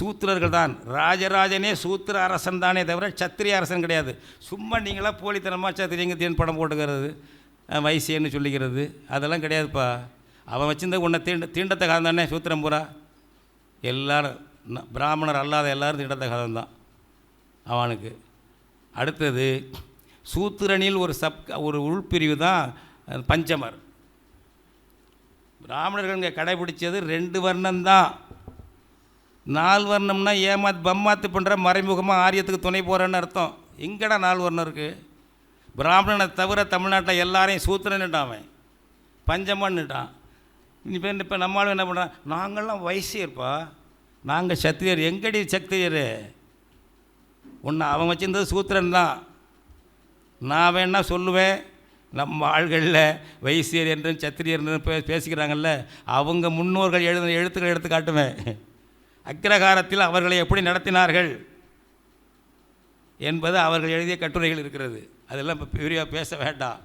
சூத்திரர்கள் தான். ராஜராஜனே சூத்திர அரசன் தானே தவிர சத்திரிய அரசன் கிடையாது. சும்மா நீங்களாம் போலித்தனமாக சத்திரியங்கத்தியன் படம் போட்டுக்கிறது, வைசியன்னு சொல்லிக்கிறது, அதெல்லாம் கிடையாதுப்பா. அவன் வச்சிருந்த உன்னை தீண்டத்தை காலம் தானே சூத்திரம் பூரா. எல்லோரும் பிராமணர் அல்லாத எல்லோரும் தீண்டத்தை காலம் தான் அவனுக்கு. அடுத்தது சூத்திரனில் ஒரு உள்பிரிவு தான் பஞ்சமர். பிராமணர்கள் இங்கே கடைபிடிச்சது 2 வர்ணம்தான். 4 வர்ணம்னா பம்மாத்து பண்ணுற மறைமுகமாக ஆரியத்துக்கு துணை போகிறேன்னு அர்த்தம். எங்கடா 4 வர்ணம் இருக்குது? பிராமணனை தவிர தமிழ்நாட்டில் எல்லாரையும் சூத்திரன்னுட்டான், பஞ்சமன்னுட்டான். இப்போ நம்மளும் என்ன பண்ணுறான், நாங்கள்லாம் வைசியர்ப்பா, நாங்கள் சத்திரியர். எங்கடி சத்திரியர்? ஒன்று அவன் வச்சிருந்தது சூத்திரன் தான். நான் வேணா சொல்லுவேன், நம்ம ஆள்களில் வைசியர் என்று சத்திரியர் பேசிக்கிறாங்கல்ல, அவங்க முன்னோர்கள் எழுதின எழுத்துக்களை எடுத்து காட்டுவேன். அக்கிரகாரத்தில் அவர்களை எப்படி நடத்தினார்கள் என்பது அவர்கள் எழுதிய கட்டுரைகள் இருக்கிறது. அதெல்லாம் இப்போ விரிவாக பேச வேண்டாம்.